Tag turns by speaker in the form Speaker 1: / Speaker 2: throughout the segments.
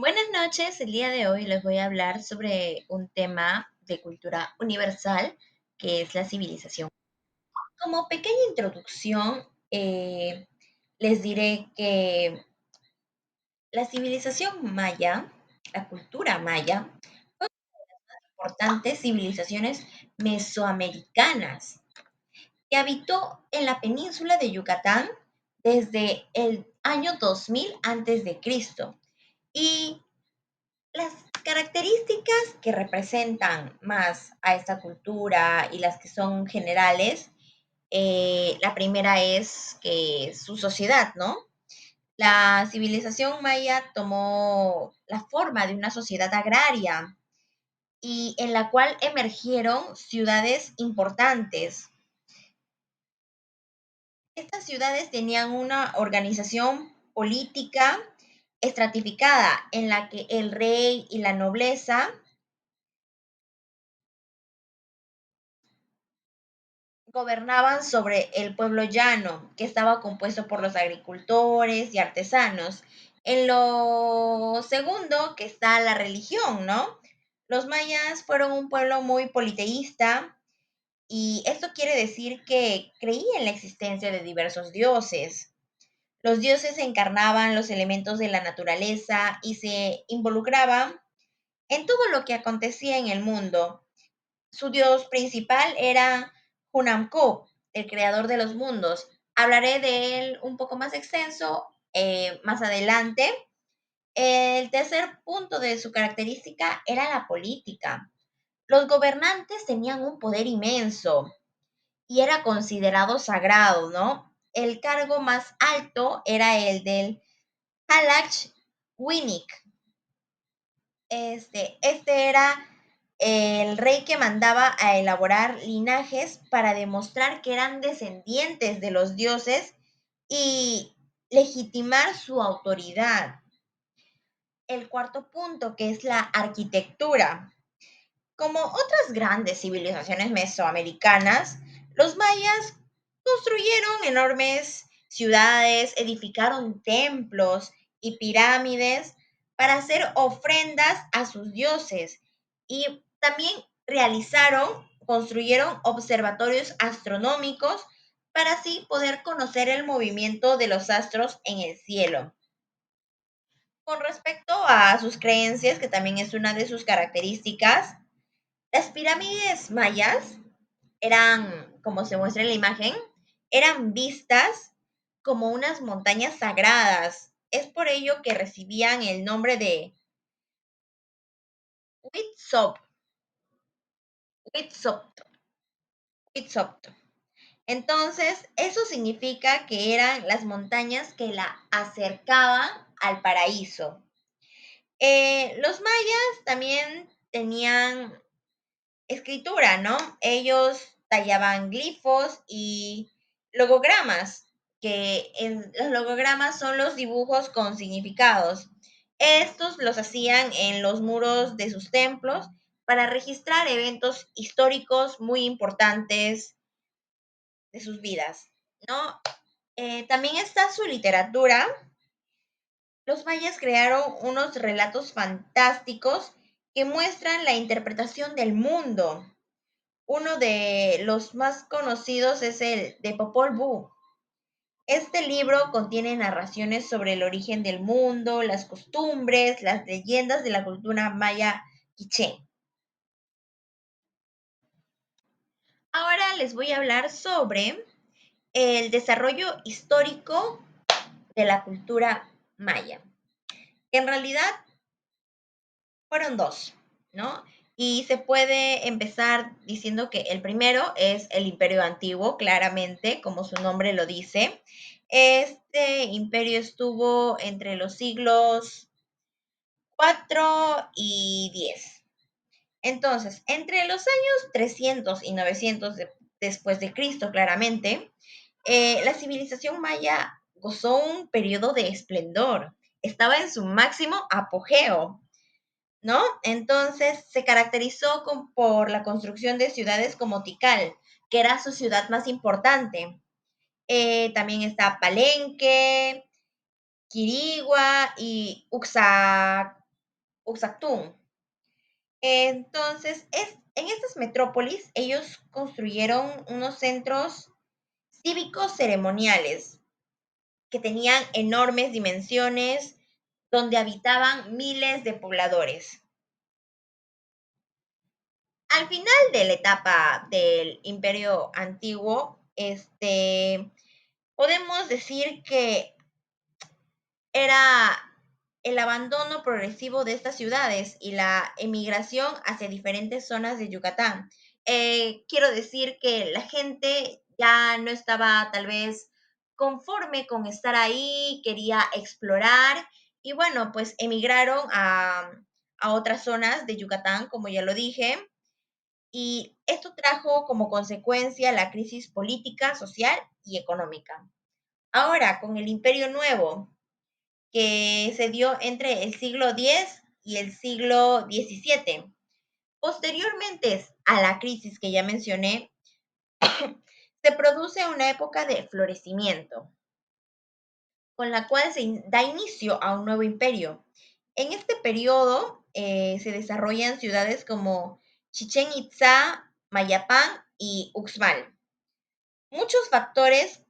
Speaker 1: Buenas noches, el día de hoy les voy a hablar sobre un tema de cultura universal que es la civilización. Como pequeña introducción, les diré que la civilización maya, la cultura maya, importantes civilizaciones mesoamericanas que habitó en la península de Yucatán desde el año 2000 antes de Cristo. Y las características que representan más a esta cultura y las que son generales, la primera es que su sociedad, ¿no? La civilización maya tomó la forma de una sociedad agraria y en la cual emergieron ciudades importantes. Estas ciudades tenían una organización política estratificada en la que el rey y la nobleza gobernaban sobre el pueblo llano, que estaba compuesto por los agricultores y artesanos. En lo segundo, que está la religión, ¿no? Los mayas fueron un pueblo muy politeísta y esto quiere decir que creía en la existencia de diversos dioses. Los dioses encarnaban los elementos de la naturaleza y se involucraban en todo lo que acontecía en el mundo. Su dios principal era Hunamku, el creador de los mundos. Hablaré de él un poco más extenso más adelante. El tercer punto de su característica era la política. Los gobernantes tenían un poder inmenso y era considerado sagrado, ¿no? El cargo más alto era el del Halach Winnik. Este era el rey que mandaba a elaborar linajes para demostrar que eran descendientes de los dioses y legitimar su autoridad. El cuarto punto, que es la arquitectura. Como otras grandes civilizaciones mesoamericanas, los mayas construyeron enormes ciudades, edificaron templos y pirámides para hacer ofrendas a sus dioses y también construyeron observatorios astronómicos para así poder conocer el movimiento de los astros en el cielo. Con respecto a sus creencias, que también es una de sus características, las pirámides mayas eran, como se muestra en la imagen, eran vistas como unas montañas sagradas. Es por ello que recibían el nombre de Huitzop, Huitzop, Huitzop. Entonces, eso significa que eran las montañas que la acercaban al paraíso. Los mayas también tenían escritura, ¿no? Ellos tallaban glifos y logogramas, los logogramas son los dibujos con significados. Estos los hacían en los muros de sus templos para registrar eventos históricos muy importantes de sus vidas, ¿no? También está su literatura. Los mayas crearon unos relatos fantásticos que muestran la interpretación del mundo. Uno de los más conocidos es el de Popol Vuh. Este libro contiene narraciones sobre el origen del mundo, las costumbres, las leyendas de la cultura maya quiché. Ahora les voy a hablar sobre el desarrollo histórico de la cultura maya. En realidad fueron dos, ¿no? Y se puede empezar diciendo que el primero es el Imperio Antiguo, claramente, como su nombre lo dice. Este imperio estuvo entre los siglos 4 y 10. Entonces, entre los años 300 y 900 después de Cristo, claramente, la civilización maya gozó un periodo de esplendor. Estaba en su máximo apogeo. ¿No? Entonces se caracterizó por la construcción de ciudades como Tikal, que era su ciudad más importante. También está Palenque, Quirigua y Uxactún. Entonces, en estas metrópolis, ellos construyeron unos centros cívicos ceremoniales que tenían enormes dimensiones, donde habitaban miles de pobladores. Al final de la etapa del Imperio Antiguo, podemos decir que era el abandono progresivo de estas ciudades y la emigración hacia diferentes zonas de Yucatán. Quiero decir que la gente ya no estaba tal vez conforme con estar ahí, quería explorar y bueno, pues emigraron a otras zonas de Yucatán, como ya lo dije, y esto trajo como consecuencia la crisis política, social y económica. Ahora, con el Imperio Nuevo, que se dio entre el siglo X y el siglo XVII. Posteriormente a la crisis que ya mencioné, se produce una época de florecimiento, con la cual se da inicio a un nuevo imperio. En este periodo se desarrollan ciudades como Chichén Itzá, Mayapán y Uxmal. Muchos factores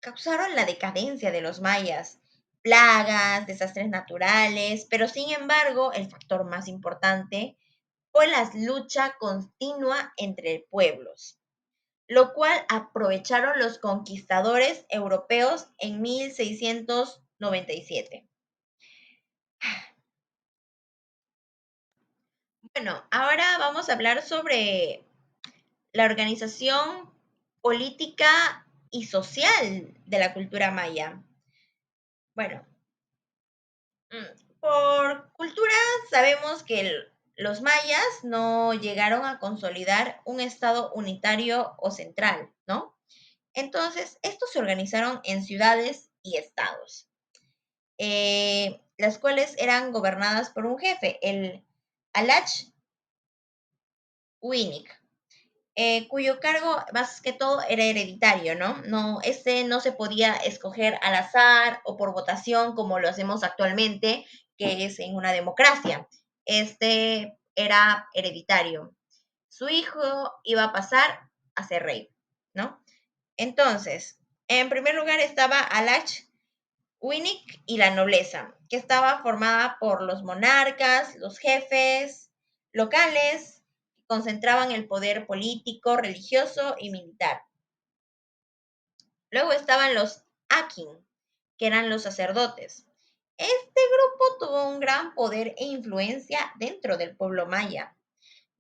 Speaker 1: causaron la decadencia de los mayas, plagas, desastres naturales, pero sin embargo, el factor más importante fue la lucha continua entre pueblos, lo cual aprovecharon los conquistadores europeos en 1697. Bueno, ahora vamos a hablar sobre la organización política y social de la cultura maya. Bueno, por cultura sabemos que los mayas no llegaron a consolidar un estado unitario o central, ¿no? Entonces, estos se organizaron en ciudades y estados, las cuales eran gobernadas por un jefe, el Alach Winnick, cuyo cargo más que todo era hereditario, ¿no? No se podía escoger al azar o por votación como lo hacemos actualmente, que es en una democracia. Este era hereditario. Su hijo iba a pasar a ser rey, ¿no? Entonces, en primer lugar estaba Alach Winnick y la nobleza, que estaba formada por los monarcas, los jefes locales, que concentraban el poder político, religioso y militar. Luego estaban los Akin, que eran los sacerdotes. Este grupo tuvo un gran poder e influencia dentro del pueblo maya,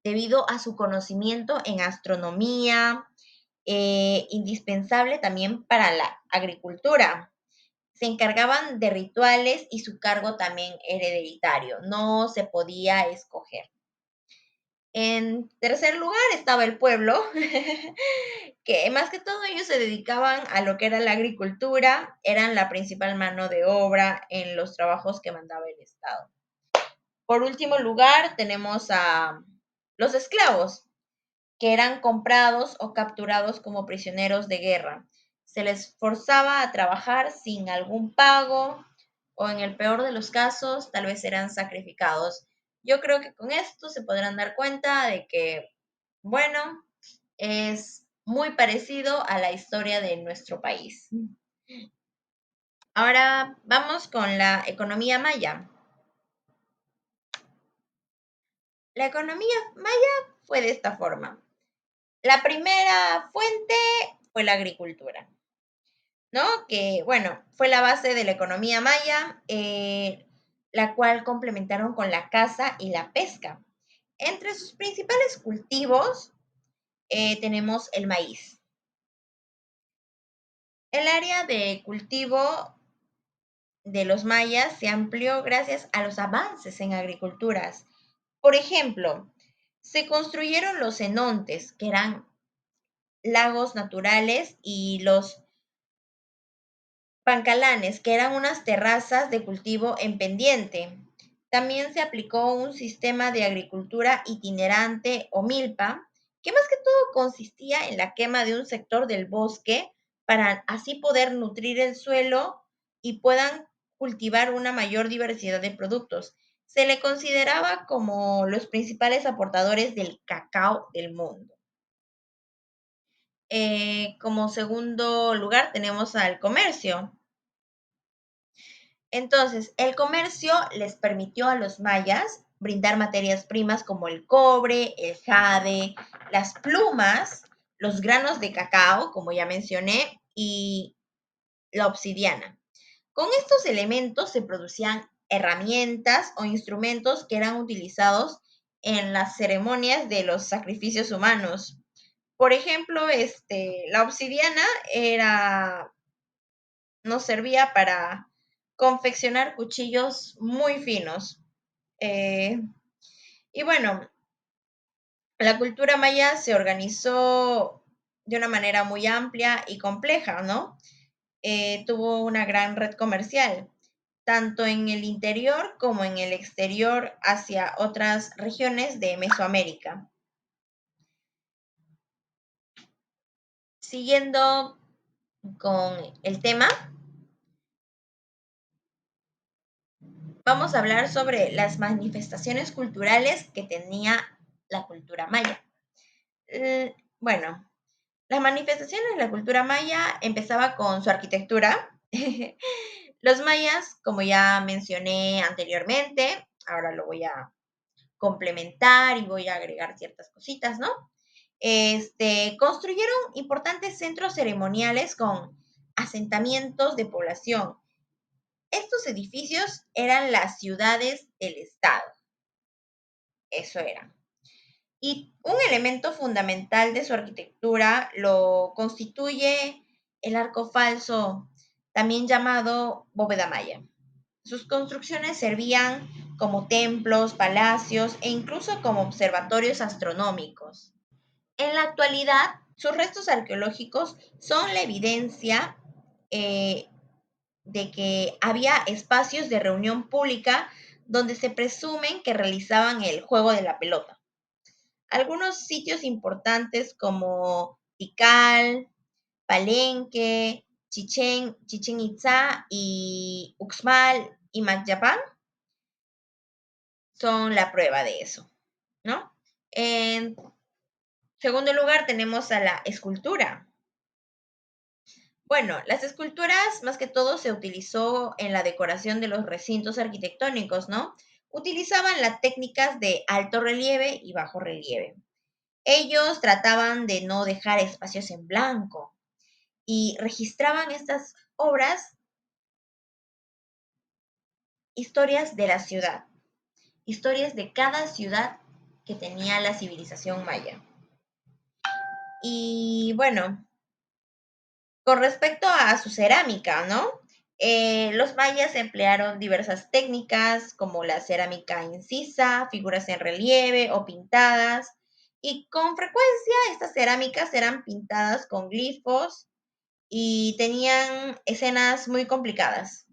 Speaker 1: debido a su conocimiento en astronomía, indispensable también para la agricultura. Se encargaban de rituales y su cargo también era hereditario, no se podía escoger. En tercer lugar estaba el pueblo, que más que todo ellos se dedicaban a lo que era la agricultura, eran la principal mano de obra en los trabajos que mandaba el Estado. Por último lugar tenemos a los esclavos, que eran comprados o capturados como prisioneros de guerra. Se les forzaba a trabajar sin algún pago o en el peor de los casos tal vez eran sacrificados. Yo creo que con esto se podrán dar cuenta de que, bueno, es muy parecido a la historia de nuestro país. Ahora vamos con la economía maya. La economía maya fue de esta forma. La primera fuente fue la agricultura, ¿no? Que, bueno, fue la base de la economía maya, la cual complementaron con la caza y la pesca. Entre sus principales cultivos tenemos el maíz. El área de cultivo de los mayas se amplió gracias a los avances en agriculturas. Por ejemplo, se construyeron los cenotes, que eran lagos naturales, y los pancalanes, que eran unas terrazas de cultivo en pendiente. También se aplicó un sistema de agricultura itinerante o milpa, que más que todo consistía en la quema de un sector del bosque para así poder nutrir el suelo y puedan cultivar una mayor diversidad de productos. Se le consideraba como los principales aportadores del cacao del mundo. Como segundo lugar tenemos al comercio. Entonces, el comercio les permitió a los mayas brindar materias primas como el cobre, el jade, las plumas, los granos de cacao, como ya mencioné, y la obsidiana. Con estos elementos se producían herramientas o instrumentos que eran utilizados en las ceremonias de los sacrificios humanos. Por ejemplo, la obsidiana nos servía para confeccionar cuchillos muy finos. Eh, y bueno, la cultura maya se organizó de una manera muy amplia y compleja, ¿no? Tuvo una gran red comercial, tanto en el interior como en el exterior hacia otras regiones de Mesoamérica. Siguiendo con el tema, vamos a hablar sobre las manifestaciones culturales que tenía la cultura maya. Bueno, las manifestaciones de la cultura maya empezaba con su arquitectura. Los mayas, como ya mencioné anteriormente, ahora lo voy a complementar y voy a agregar ciertas cositas, ¿no? Construyeron importantes centros ceremoniales con asentamientos de población. Estos edificios eran las ciudades del Estado, eso era. Y un elemento fundamental de su arquitectura lo constituye el arco falso, también llamado bóveda maya. Sus construcciones servían como templos, palacios e incluso como observatorios astronómicos. En la actualidad, sus restos arqueológicos son la evidencia eh, de que había espacios de reunión pública donde se presumen que realizaban el juego de la pelota. Algunos sitios importantes como Tikal, Palenque, Chichen Itza y Uxmal y Macyapán son la prueba de eso, ¿no? En segundo lugar tenemos a la escultura. Bueno, las esculturas más que todo se utilizó en la decoración de los recintos arquitectónicos, ¿no? Utilizaban las técnicas de alto relieve y bajo relieve. Ellos trataban de no dejar espacios en blanco y registraban estas obras historias de la ciudad, historias de cada ciudad que tenía la civilización maya. Y bueno, con respecto a su cerámica, ¿no? Los mayas emplearon diversas técnicas como la cerámica incisa, figuras en relieve o pintadas, y con frecuencia estas cerámicas eran pintadas con glifos y tenían escenas muy complicadas.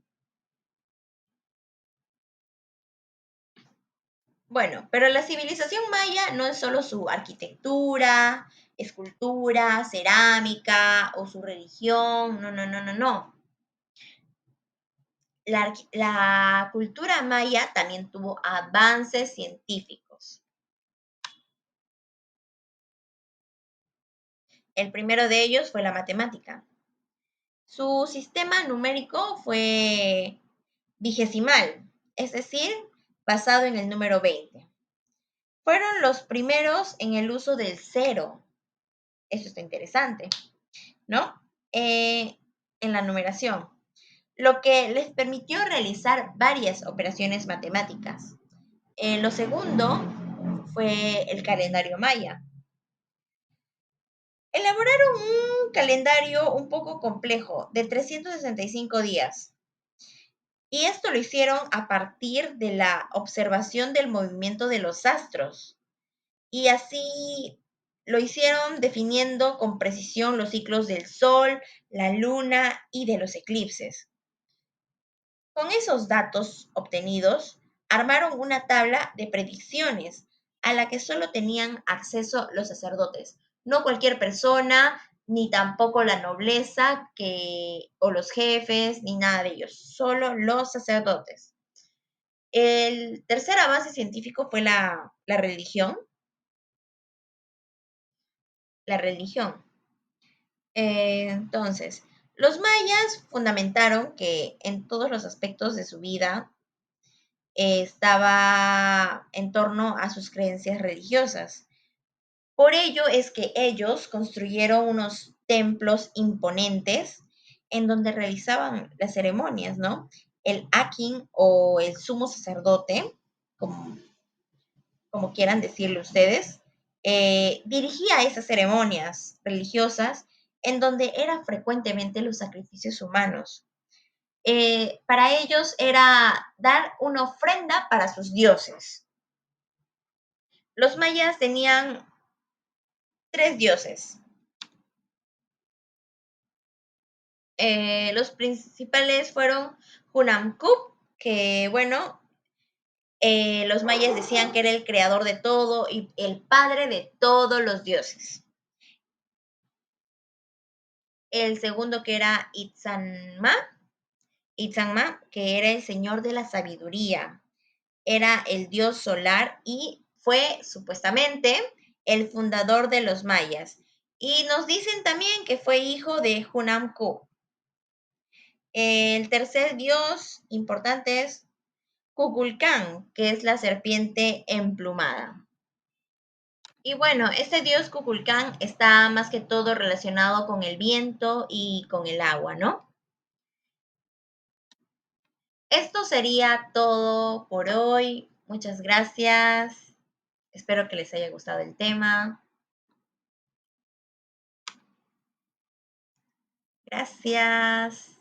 Speaker 1: Bueno, pero la civilización maya no es solo su arquitectura, escultura, cerámica o su religión, no, no, no, no, no. La cultura maya también tuvo avances científicos. El primero de ellos fue la matemática. Su sistema numérico fue vigesimal, es decir, basado en el número 20. Fueron los primeros en el uso del cero. Eso está interesante, ¿no? En la numeración, lo que les permitió realizar varias operaciones matemáticas. Lo segundo fue el calendario maya. Elaboraron un calendario un poco complejo de 365 días. Y esto lo hicieron a partir de la observación del movimiento de los astros. Y así lo hicieron definiendo con precisión los ciclos del Sol, la Luna y de los eclipses. Con esos datos obtenidos, armaron una tabla de predicciones a la que solo tenían acceso los sacerdotes, no cualquier persona, ni tampoco la nobleza o los jefes, ni nada de ellos, solo los sacerdotes. El tercer avance científico fue la religión. La religión. Entonces, los mayas fundamentaron que en todos los aspectos de su vida estaba en torno a sus creencias religiosas. Por ello es que ellos construyeron unos templos imponentes en donde realizaban las ceremonias, ¿no? El Akin o el sumo sacerdote, como, como quieran decirlo ustedes, dirigía esas ceremonias religiosas en donde eran frecuentemente los sacrificios humanos. Para ellos era dar una ofrenda para sus dioses. Los mayas tenían tres dioses. Los principales fueron Hunamkup, que bueno, los mayas decían que era el creador de todo y el padre de todos los dioses. El segundo que era Itzanma, que era el señor de la sabiduría, era el dios solar y fue supuestamente el fundador de los mayas. Y nos dicen también que fue hijo de Hunamku. El tercer dios importante es Kukulcán, que es la serpiente emplumada. Y bueno, este dios Kukulcán está más que todo relacionado con el viento y con el agua, ¿no? Esto sería todo por hoy. Muchas gracias. Espero que les haya gustado el tema. Gracias.